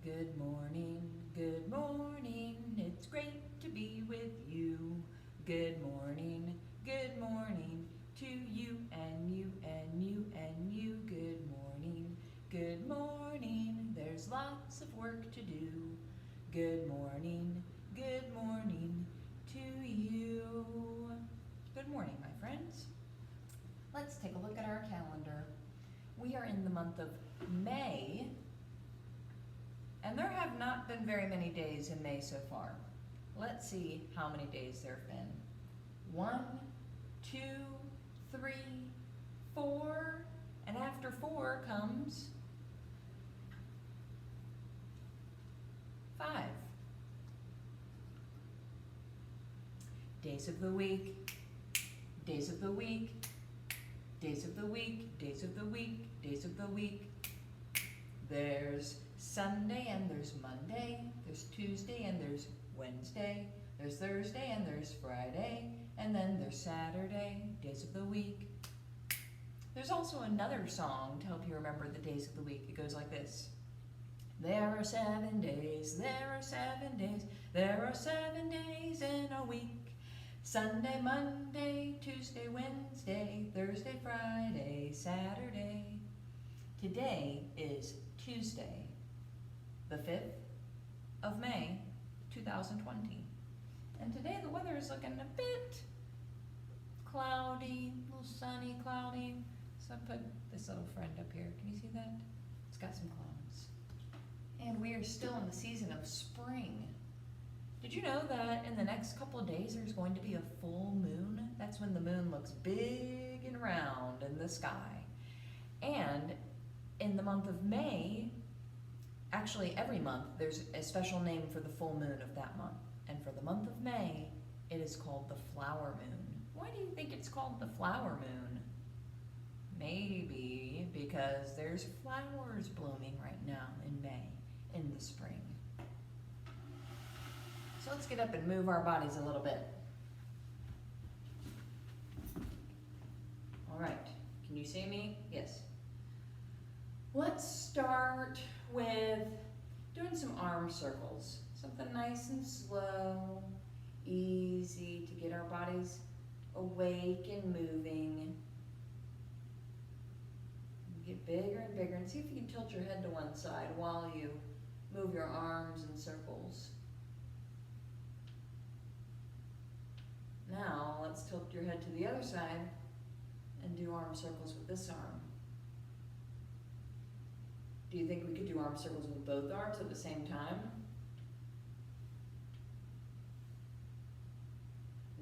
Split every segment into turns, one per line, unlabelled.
good morning, it's great to be with you. Good morning to you and you and you and you. Good morning, there's lots of work to do. Good morning to you. Good morning, my friends. Let's take a look at our calendar. We are in the month of May, and there have not been very many days in May so far. Let's see how many days there have been. 1, 2, 3, 4, and after 4 comes 5. Days of the week, days of the week, days of the week, days of the week, days of the week. There's Sunday and there's Monday, there's Tuesday and there's Wednesday, there's Thursday and there's Friday, and then there's Saturday, days of the week. There's also another song to help you remember the days of the week. It goes like this. There are 7 days, there are 7 days, there are 7 days in a week. Sunday, Monday, Tuesday, Wednesday, Thursday, Friday, Saturday. Today is Tuesday, the 5th of May, 2020. And today the weather is looking a bit cloudy, a little sunny, cloudy. So I put this little friend up here. Can you see that? It's got some clouds. And we are still in the season of spring. Did you know that in the next couple of days there's going to be a full moon? That's when the moon looks big and round in the sky. And in the month of May, actually every month, there's a special name for the full moon of that month. And for the month of May, it is called the flower moon. Why do you think it's called the flower moon? Maybe because there's flowers blooming right now in May, in the spring. So let's get up and move our bodies a little bit. All right, can you see me? Yes. Let's start with doing some arm circles. Something nice and slow, easy to get our bodies awake and moving. Get bigger and bigger, and see if you can tilt your head to one side while you move your arms in circles. Now let's tilt your head to the other side and do arm circles with this arm. Do you think we could do arm circles with both arms at the same time?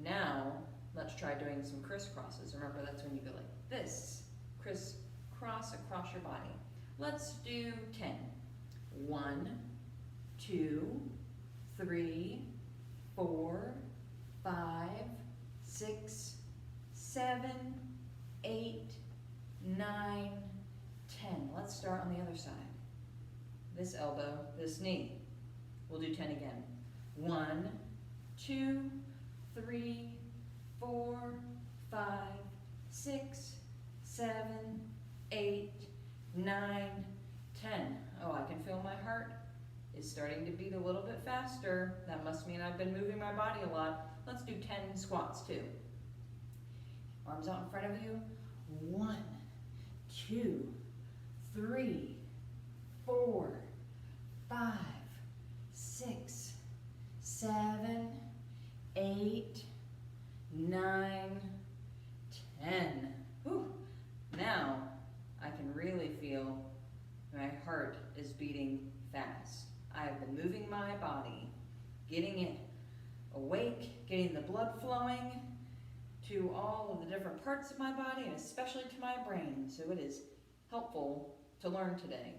Now, let's try doing some crisscrosses. Remember, that's when you go like this. Crisscross across your body. Let's do 10. 1, 2, 3, 4, 5, 6, 7, 8, 9, 10. Let's start on the other side. This elbow, this knee. We'll do 10 again. 1, 2, 3, 4, 5, 6, 7, 8, 9, 10. Oh, I can feel my heart is starting to beat a little bit faster. That must mean I've been moving my body a lot. Let's do 10 squats too. Arms out in front of you. 1, 2, 3, 4, 5, 6, 7, 8, 9, 10. Whew. Now I can really feel my heart is beating fast. I've been moving my body, getting it awake, getting the blood flowing to all of the different parts of my body, and especially to my brain. So it is helpful to learn today.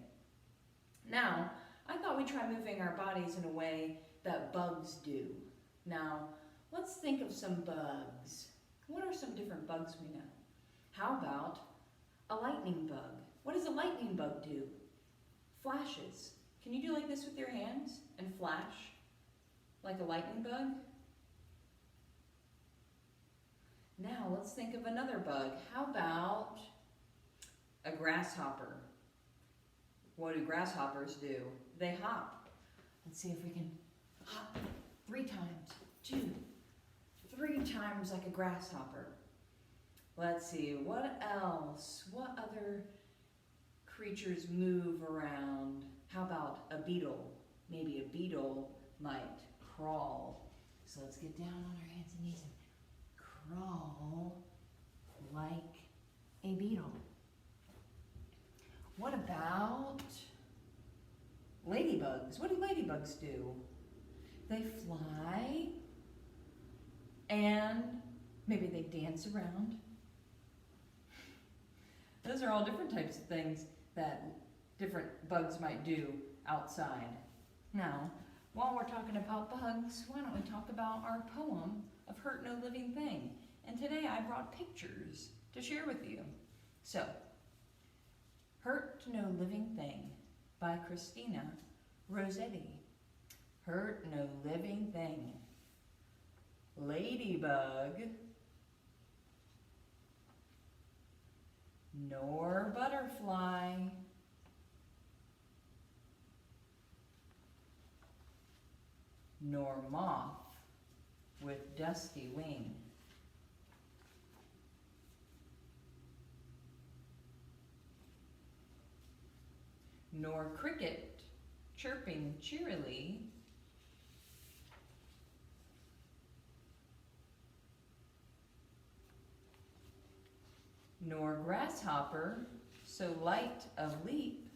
Now, I thought we'd try moving our bodies in a way that bugs do. Now, let's think of some bugs. What are some different bugs we know? How about a lightning bug? What does a lightning bug do? Flashes. Can you do like this with your hands and flash like a lightning bug? Now let's think of another bug. How about a grasshopper? What do grasshoppers do? they hop. Let's see if we can hop 3 times, 2, 3 times like a grasshopper. Let's see, what else? What other creatures move around? How about a beetle? Maybe a beetle might crawl. So let's get down on our hands and knees and crawl like a beetle. What about ladybugs? What do ladybugs do? They fly and maybe they dance around. Those are all different types of things that different bugs might do outside. Now, while we're talking about bugs, why don't we talk about our poem of Hurt No Living Thing? And today I brought pictures to share with you. So, Hurt No Living Thing by Christina Rossetti. Hurt no living thing. Ladybug, nor butterfly, nor moth with dusty wing, nor cricket chirping cheerily, nor grasshopper so light of leap,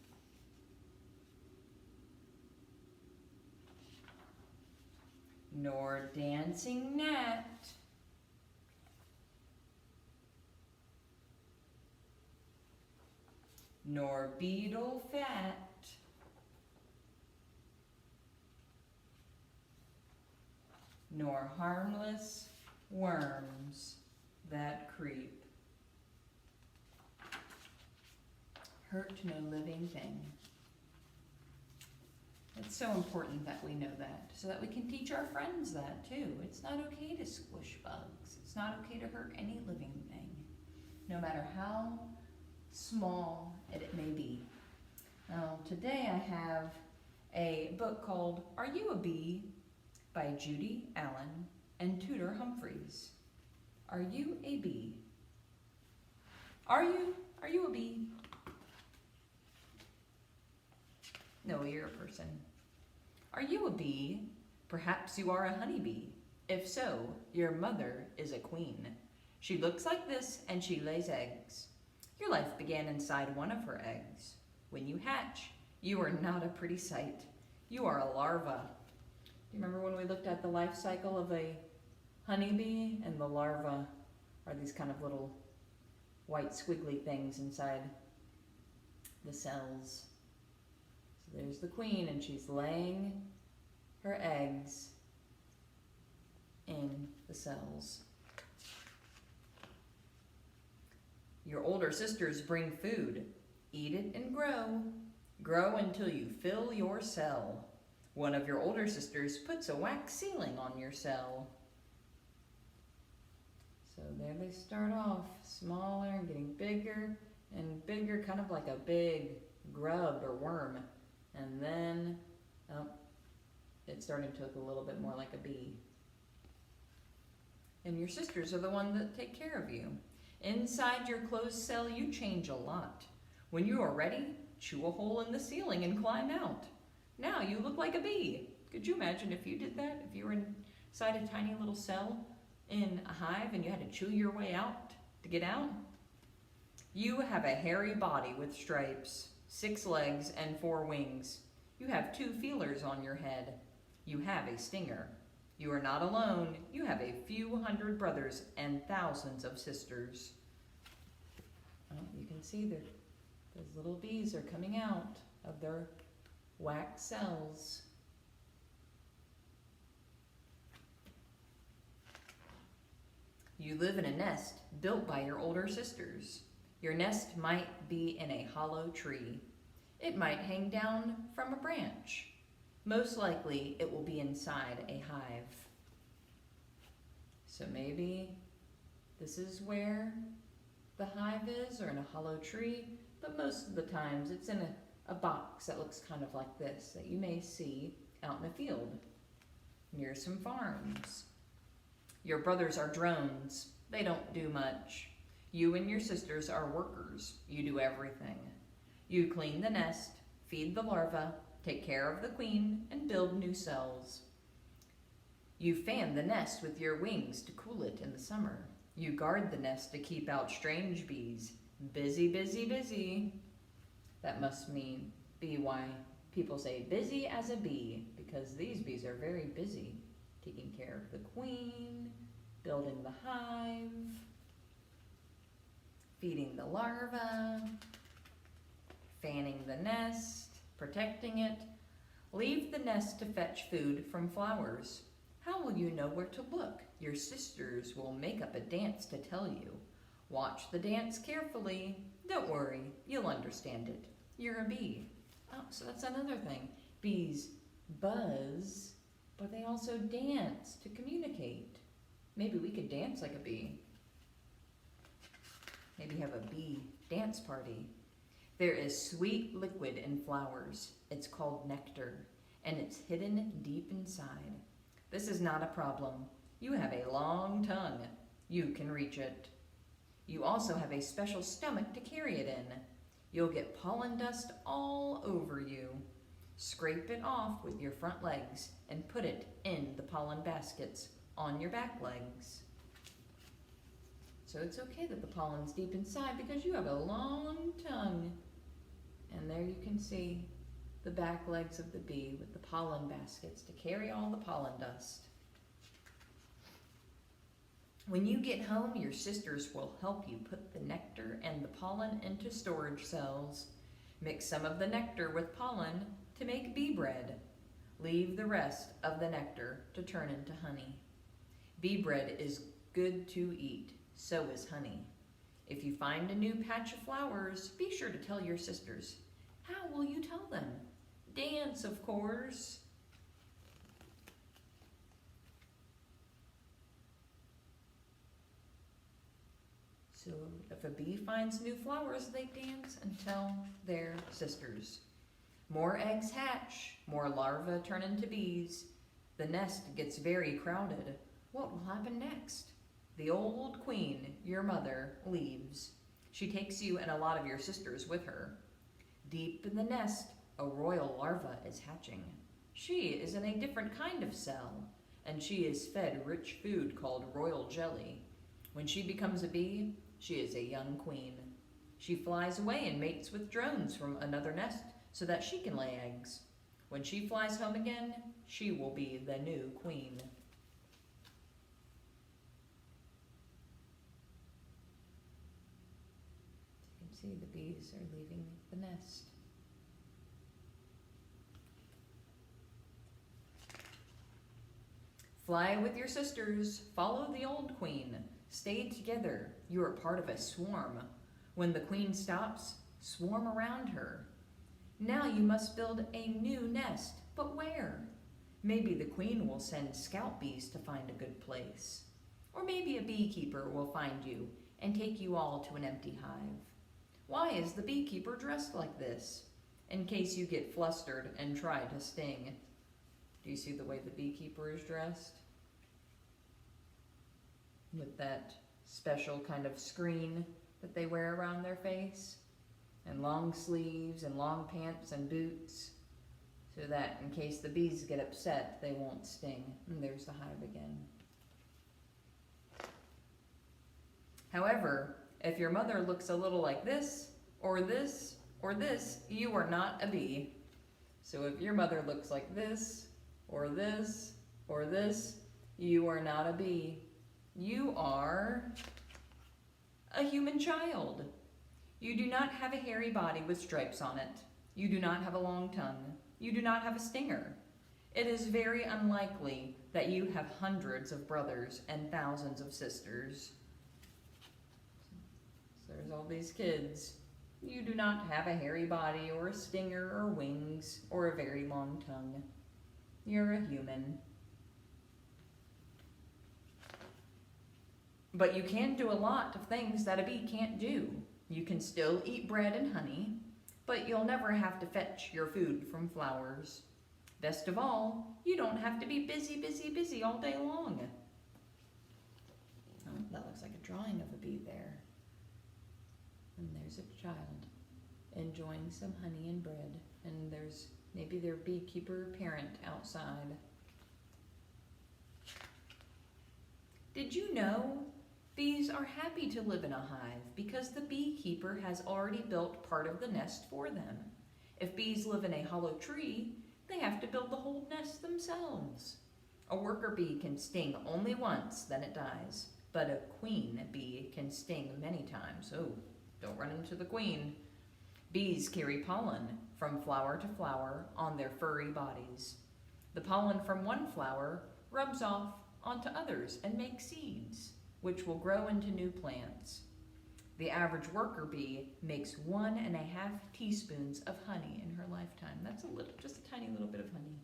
nor dancing gnat, nor beetle fat, nor harmless worms that creep. Hurt no living thing. It's so important that we know that, so that we can teach our friends that too. It's not okay to squish bugs. It's not okay to hurt any living thing, no matter how small it may be. Now, today I have a book called Are You a Bee? By Judy Allen and Tudor Humphreys. Are you a bee? Are you a bee? No, you're a person. Are you a bee? Perhaps you are a honeybee. If so, your mother is a queen. She looks like this and she lays eggs. Your life began inside one of her eggs. When you hatch, you are not a pretty sight. You are a larva. Do you remember when we looked at the life cycle of a honeybee? And the larva are these kind of little white squiggly things inside the cells. So there's the queen, and she's laying her eggs in the cells. Your older sisters bring food. Eat it and grow. Grow until you fill your cell. One of your older sisters puts a wax ceiling on your cell. So there they start off, smaller and getting bigger and bigger, kind of like a big grub or worm. And then, it's starting to look a little bit more like a bee. And your sisters are the ones that take care of you. Inside your closed cell, you change a lot. When you are ready, chew a hole in the ceiling and climb out. Now you look like a bee. Could you imagine if you did that? If you were inside a tiny little cell in a hive and you had to chew your way out to get out? You have a hairy body with stripes, 6 legs and 4 wings. You have 2 feelers on your head. You have a stinger. You are not alone. You have a few hundred brothers and thousands of sisters. Oh, you can see that those little bees are coming out of their wax cells. You live in a nest built by your older sisters. Your nest might be in a hollow tree. It might hang down from a branch. Most likely, it will be inside a hive. So maybe this is where the hive is, or in a hollow tree, but most of the times it's in a a box that looks kind of like this that you may see out in a field near some farms. Your brothers are drones. They don't do much. You and your sisters are workers. You do everything. You clean the nest, feed the larva, take care of the queen, and build new cells. You fan the nest with your wings to cool it in the summer. You guard the nest to keep out strange bees. Busy, busy, busy. That must be why people say busy as a bee, because these bees are very busy, taking care of the queen, building the hive, feeding the larva, fanning the nest, protecting it. Leave the nest to fetch food from flowers. How will you know where to look? Your sisters will make up a dance to tell you. Watch the dance carefully. Don't worry, you'll understand it. You're a bee. Oh, so that's another thing. Bees buzz, but they also dance to communicate. Maybe we could dance like a bee. Maybe have a bee dance party. There is sweet liquid in flowers. It's called nectar, and it's hidden deep inside. This is not a problem. You have a long tongue. You can reach it. You also have a special stomach to carry it in. You'll get pollen dust all over you. Scrape it off with your front legs and put it in the pollen baskets on your back legs. So it's okay that the pollen's deep inside because you have a long tongue. And there you can see the back legs of the bee with the pollen baskets to carry all the pollen dust. When you get home, your sisters will help you put the nectar and the pollen into storage cells. Mix some of the nectar with pollen to make bee bread. Leave the rest of the nectar to turn into honey. Bee bread is good to eat, so is honey. If you find a new patch of flowers, be sure to tell your sisters. How will you tell them? Dance, of course. So if a bee finds new flowers, they dance and tell their sisters. More eggs hatch, more larvae turn into bees. The nest gets very crowded. What will happen next? The old queen, your mother, leaves. She takes you and a lot of your sisters with her. Deep in the nest, a royal larva is hatching. She is in a different kind of cell, and she is fed rich food called royal jelly. When she becomes a bee, she is a young queen. She flies away and mates with drones from another nest so that she can lay eggs. When she flies home again, she will be the new queen. You can see the bees are leaving the nest. Fly with your sisters, follow the old queen. Stay together, you are part of a swarm. When the queen stops, swarm around her. Now you must build a new nest, but where? Maybe the queen will send scout bees to find a good place. Or maybe a beekeeper will find you and take you all to an empty hive. Why is the beekeeper dressed like this? In case you get flustered and try to sting. Do you see the way the beekeeper is dressed? With that special kind of screen that they wear around their face, and long sleeves and long pants and boots, so that in case the bees get upset, they won't sting. And there's the hive again. However, if your mother looks a little like this, or this, or this, you are not a bee. So if your mother looks like this, or this, or this, you are not a bee. You are a human child. You do not have a hairy body with stripes on it. You do not have a long tongue. You do not have a stinger. It is very unlikely that you have hundreds of brothers and thousands of sisters. So there's all these kids. You do not have a hairy body or a stinger or wings or a very long tongue. You're a human. But you can do a lot of things that a bee can't do. You can still eat bread and honey. But you'll never have to fetch your food from flowers. Best of all, you don't have to be busy, busy, busy all day long. Oh, that looks like a drawing of a bee there. And there's a child enjoying some honey and bread. And there's maybe their beekeeper parent outside. Did you know bees are happy to live in a hive because the beekeeper has already built part of the nest for them? If bees live in a hollow tree, they have to build the whole nest themselves. A worker bee can sting only once, then it dies. But a queen bee can sting many times. Oh, don't run into the queen. Bees carry pollen from flower to flower on their furry bodies. The pollen from one flower rubs off onto others and makes seeds, which will grow into new plants. The average worker bee makes 1.5 teaspoons of honey in her lifetime. That's just a tiny little bit of honey.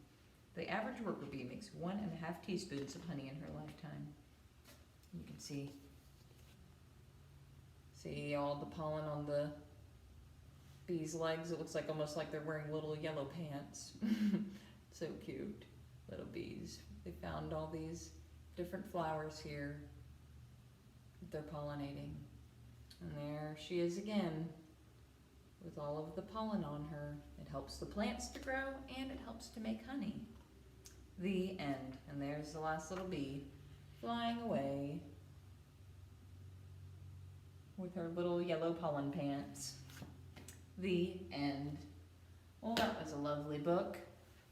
The average worker bee makes 1.5 teaspoons of honey in her lifetime. You can see all the pollen on the bees' legs. It looks like almost like they're wearing little yellow pants. So cute, little bees. They found all these different flowers here they're pollinating. And there she is again with all of the pollen on her. It helps the plants to grow and it helps to make honey. The end. And there's the last little bee flying away with her little yellow pollen pants. The end. Well, that was a lovely book.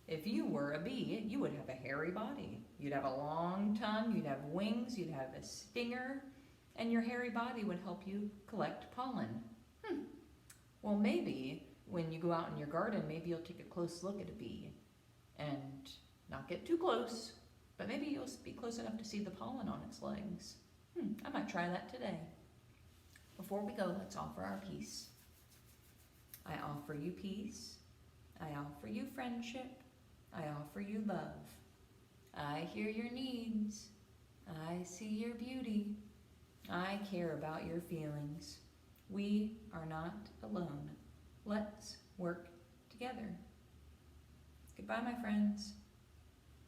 If you were a bee, you would have a hairy body. You'd have a long tongue, you'd have wings, you'd have a stinger, and your hairy body would help you collect pollen. Well, maybe when you go out in your garden, maybe you'll take a close look at a bee and not get too close, but maybe you'll be close enough to see the pollen on its legs. I might try that today. Before we go, let's offer our peace. I offer you peace. I offer you friendship. I offer you love. I hear your needs. I see your beauty. I care about your feelings. We are not alone. Let's work together. Goodbye, my friends.